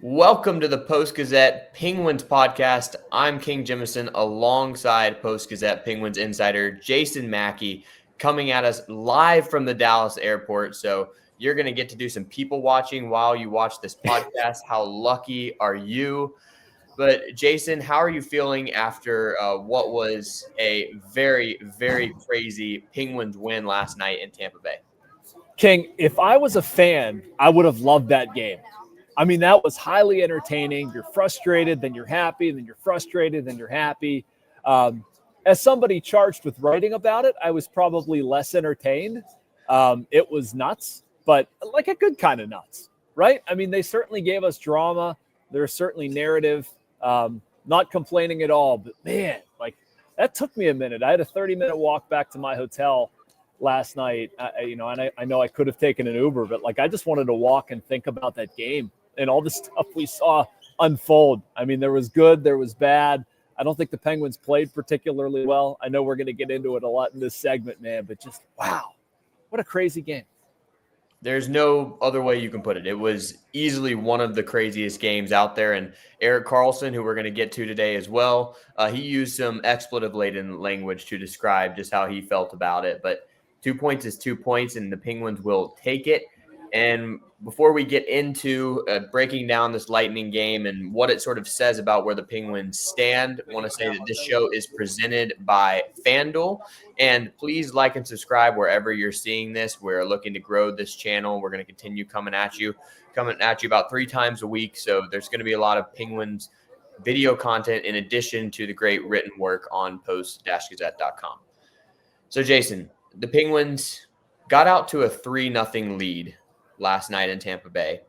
Welcome to the Post-Gazette Penguins podcast. I'm King Jemison alongside Post-Gazette Penguins insider Jason Mackey coming at us live from the Dallas airport. So you're going to get to do some people watching while you watch this podcast. How lucky are you? But Jason, how are you feeling after what was a very, very crazy Penguins win last night in Tampa Bay? King, if I was a fan, I would have loved that game. I mean, that was highly entertaining. You're frustrated, then you're happy, then you're frustrated, then you're happy. As somebody charged with writing about it, I was probably less entertained. It was nuts, but like a good kind of nuts, right? I mean, they certainly gave us drama. There's certainly narrative. Not complaining at all, but man, like that took me a minute. I had a 30-minute walk back to my hotel last night, and I know I could have taken an Uber, but like I just wanted to walk and think about that game and all the stuff we saw unfold. I mean, there was good, there was bad. I don't think the Penguins played particularly well. I know we're going to get into it a lot in this segment, man, but just wow, what a crazy game. There's no other way you can put it. It was easily one of the craziest games out there. And Erik Karlsson, who we're going to get to today as well, he used some expletive-laden language to describe just how he felt about it. But 2 points is 2 points, and the Penguins will take it. And before we get into breaking down this Lightning game and what it sort of says about where the Penguins stand, I want to say that this show is presented by Fanduel. And please like and subscribe wherever you're seeing this. We're looking to grow this channel. We're going to continue coming at you about 3 times a week. So there's going to be a lot of Penguins video content in addition to the great written work on post-gazette.com. So, Jason, the Penguins got out to a 3-0 lead last night in Tampa Bay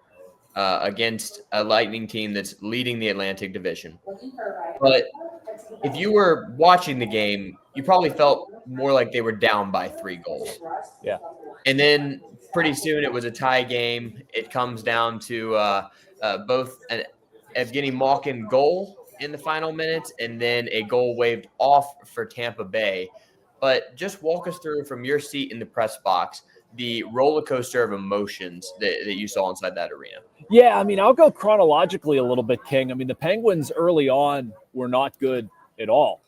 against a Lightning team that's leading the Atlantic Division. But if you were watching the game, you probably felt more like they were down by 3 goals. Yeah. And then pretty soon it was a tie game. It comes down to both an Evgeni Malkin goal in the final minutes and then a goal waved off for Tampa Bay. But just walk us through from your seat in the press box the roller coaster of emotions that you saw inside that arena. Yeah, I mean, I'll go chronologically a little bit, King. I mean, the Penguins early on were not good at all.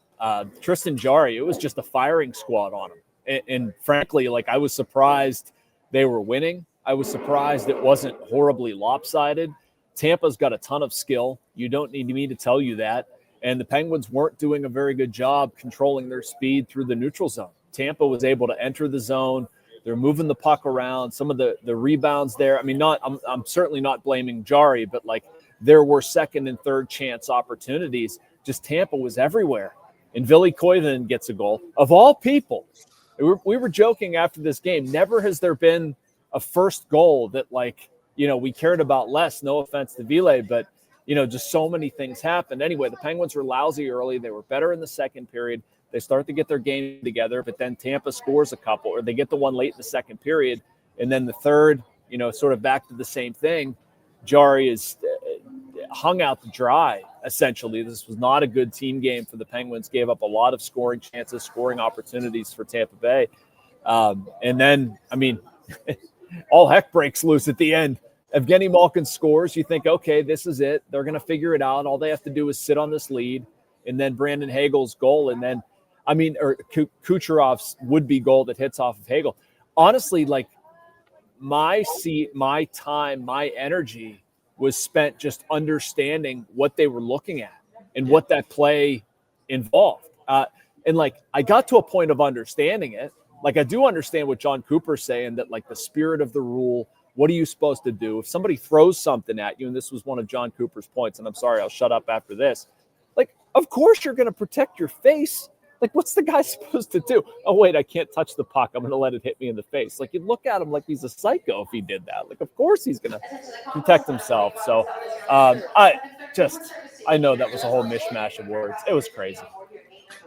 Tristan Jarry, it was just a firing squad on him. And frankly, like I was surprised they were winning. I was surprised it wasn't horribly lopsided. Tampa's got a ton of skill. You don't need me to tell you that. And the Penguins weren't doing a very good job controlling their speed through the neutral zone. Tampa was able to enter the zone. They're moving the puck around. Some of the rebounds there. I mean, I'm certainly not blaming Jarry, but like there were second and third chance opportunities. Just Tampa was everywhere. And Ville Koivunen gets a goal. Of all people, we were joking after this game. Never has there been a first goal that we cared about less. No offense to Ville, but just so many things happened. Anyway, the Penguins were lousy early. They were better in the second period. They start to get their game together, but then Tampa scores a couple, or they get the one late in the second period. And then the third, sort of back to the same thing. Jarry is hung out to dry, essentially. This was not a good team game for the Penguins. Gave up a lot of scoring chances, scoring opportunities for Tampa Bay. And then, I mean, all heck breaks loose at the end. Evgeni Malkin scores. You think, okay, this is it. They're going to figure it out. All they have to do is sit on this lead. And then Brandon Hagel's goal. And then, or Kucherov's would-be goal that hits off of Hagel. Honestly, like my seat, my time, my energy was spent just understanding what they were looking at and what that play involved. And like I got to a point of understanding it. Like I do understand what John Cooper's saying, that like the spirit of the rule, what are you supposed to do? If somebody throws something at you, and this was one of John Cooper's points, and I'm sorry, I'll shut up after this. Like, of course you're going to protect your face. Like, what's the guy supposed to do? Oh, wait, I can't touch the puck. I'm going to let it hit me in the face. Like, you look at him like he's a psycho if he did that. Like, of course he's going to protect himself. So I know that was a whole mishmash of words. It was crazy.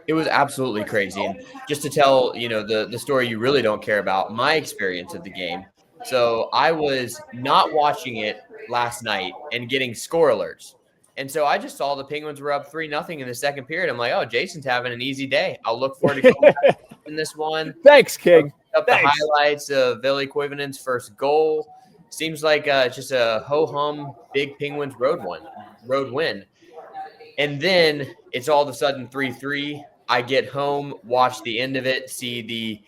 It was absolutely crazy. And just to tell, the story you really don't care about, my experience of the game. So I was not watching it last night and getting score alerts. And so I just saw the Penguins were up 3-0 in the second period. I'm like, oh, Jason's having an easy day. I'll look forward to going back in this one. Thanks, King. Up the highlights of Ville Koivunen's first goal. seems like it's just a ho-hum big Penguins road win. And then it's all of a sudden 3-3. I get home, watch the end of it, see the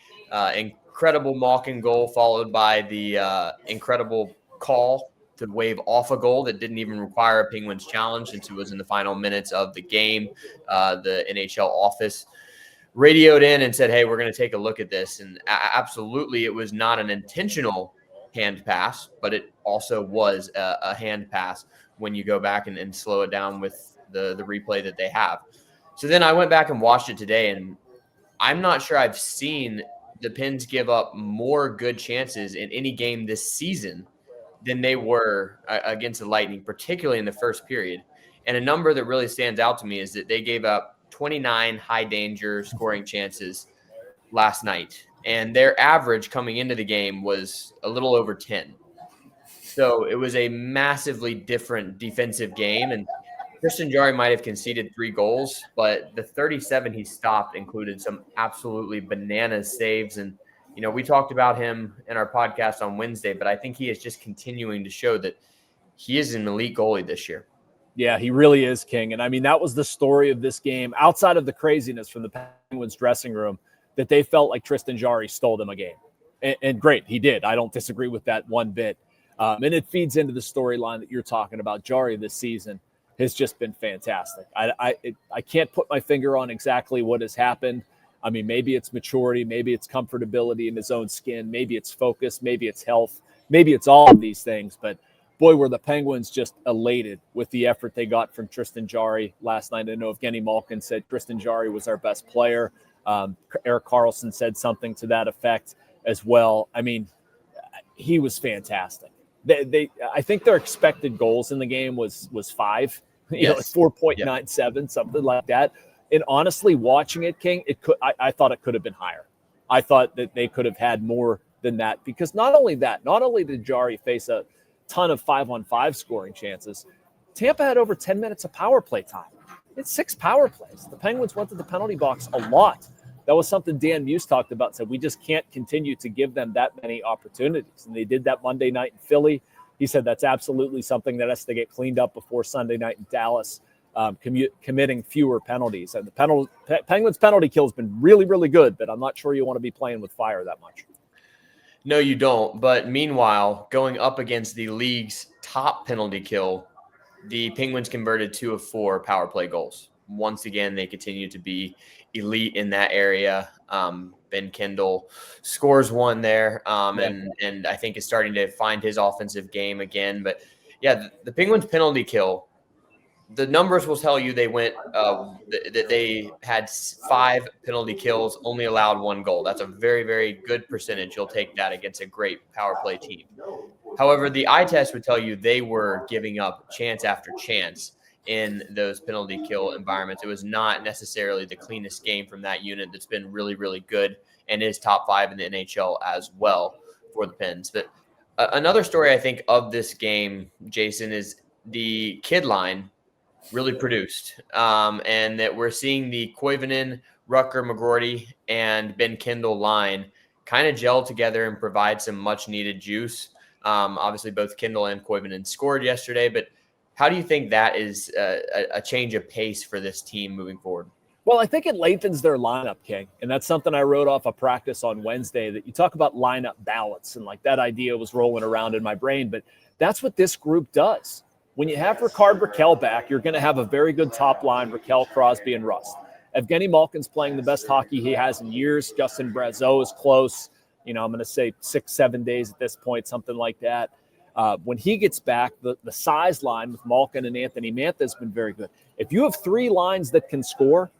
incredible Malkin goal followed by the incredible call to wave off a goal that didn't even require a Penguins challenge since it was in the final minutes of the game. The NHL office radioed in and said, hey, we're going to take a look at this. And absolutely, it was not an intentional hand pass, but it also was a hand pass when you go back and slow it down with the replay that they have. So then I went back and watched it today, and I'm not sure I've seen the Pens give up more good chances in any game this season than they were against the Lightning, particularly in the first period. And a number that really stands out to me is that they gave up 29 high danger scoring chances last night, and their average coming into the game was a little over 10. So it was a massively different defensive game, and Tristan Jarry might have conceded 3 goals, but the 37 he stopped included some absolutely bananas saves. And, you know, we talked about him in our podcast on Wednesday, but I think he is just continuing to show that he is an elite goalie this year. Yeah, he really is, King. And I mean, that was the story of this game, outside of the craziness from the Penguins dressing room, that they felt like Tristan Jarry stole them a game. And great, he did. I don't disagree with that one bit. And it feeds into the storyline that you're talking about. Jarry this season has just been fantastic. I can't put my finger on exactly what has happened. I mean, maybe it's maturity, maybe it's comfortability in his own skin, maybe it's focus, maybe it's health, maybe it's all of these things. But boy, were the Penguins just elated with the effort they got from Tristan Jarry last night. I know Evgeni Malkin said Tristan Jarry was our best player. Erik Karlsson said something to that effect as well. I mean, he was fantastic. I think their expected goals in the game was 5, Yes. 4.97, something like that. And honestly, watching it, King, I thought it could have been higher. I thought that they could have had more than that, because not only did Jarry face a ton of 5-on-5 scoring chances, Tampa had over 10 minutes of power play time. It's 6 power plays. The Penguins went to the penalty box a lot. That was something Dan Muse talked about, said we just can't continue to give them that many opportunities. And they did that Monday night in Philly. He said that's absolutely something that has to get cleaned up before Sunday night in Dallas, committing fewer penalties. And the Penguins penalty kill has been really, really good, but I'm not sure you want to be playing with fire that much. No, you don't. But meanwhile, going up against the league's top penalty kill, the Penguins converted 2 of 4 power play goals. Once again, they continue to be elite in that area. Ben Kindel scores 1 there, and I think is starting to find his offensive game again. But yeah, the Penguins penalty kill, the numbers will tell you they went that they had 5 penalty kills, only allowed 1 goal. That's a very, very good percentage. You'll take that against a great power play team. However, the eye test would tell you they were giving up chance after chance in those penalty kill environments. It was not necessarily the cleanest game from that unit that's been really, really good and is top 5 in the NHL as well for the Pens. But another story I think of this game, Jason, is the kid line really produced, and that we're seeing the Koivunen, Rucker, McGroarty, and Ben Kindel line kind of gel together and provide some much needed juice. Obviously, both Kindel and Koivunen scored yesterday, but how do you think that is a change of pace for this team moving forward? Well, I think it lengthens their lineup, King. And that's something I wrote off a practice on Wednesday, that you talk about lineup balance, and like that idea was rolling around in my brain. But that's what this group does. When you have Rickard Rakell back, you're going to have a very good top line, Rakell, Crosby, and Rust. Evgeni Malkin's playing the best hockey he has in years. Justin Brazeau is close. I'm going to say 6-7 days at this point, something like that. When he gets back, the size line with Malkin and Anthony Mantha has been very good. If you have 3 lines that can score,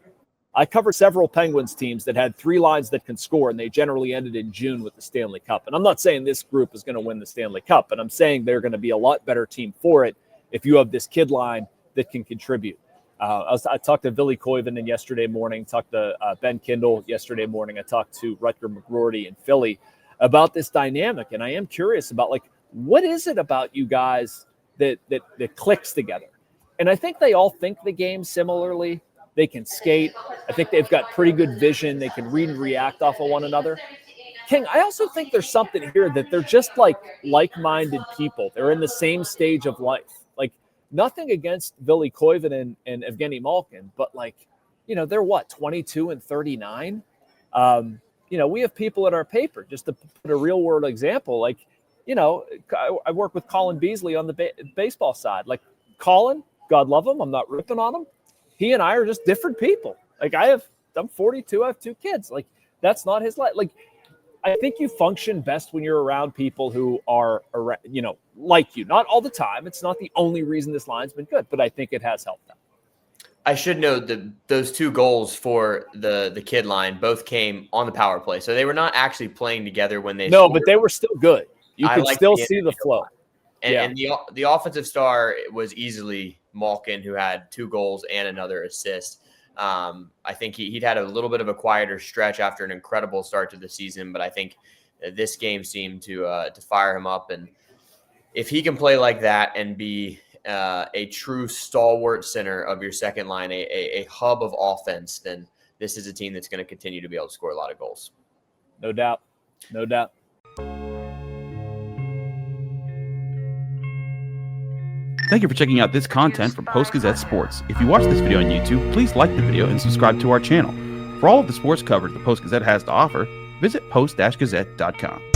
I covered several Penguins teams that had 3 lines that can score, and they generally ended in June with the Stanley Cup. And I'm not saying this group is going to win the Stanley Cup, but I'm saying they're going to be a lot better team for it if you have this kid line that can contribute. I talked to Ville Koivunen yesterday morning, talked to Ben Kindel yesterday morning. I talked to Rutger McGroarty in Philly about this dynamic, and I am curious about, like, what is it about you guys that clicks together? And I think they all think the game similarly. They can skate. I think they've got pretty good vision. They can read and react off of one another. King, I also think there's something here that they're just like like-minded people. They're in the same stage of life. Like, nothing against Ville Koivunen and Evgeni Malkin, but like, they're what, 22 and 39? We have people at our paper, just to put a real world example. Like, I work with Colin Beasley on the baseball side. Like, Colin, God love him, I'm not ripping on him. He and I are just different people. Like, I'm 42, I have 2 kids. Like, that's not his life. Like, I think you function best when you're around people who are, like you. Not all the time. It's not the only reason this line's been good, but I think it has helped them. I should note that those 2 goals for the kid line both came on the power play. So they were not actually playing together when they scored. But they were still good. You could still see the flow. And the offensive star was easily Malkin, who had 2 goals and another assist. I think he'd had a little bit of a quieter stretch after an incredible start to the season, but I think this game seemed to fire him up. And if he can play like that and be a true stalwart center of your second line, a hub of offense, then this is a team that's going to continue to be able to score a lot of goals. No doubt. No doubt. Thank you for checking out this content from Post-Gazette Sports. If you watch this video on YouTube, please like the video and subscribe to our channel. For all of the sports coverage the Post-Gazette has to offer, visit post-gazette.com.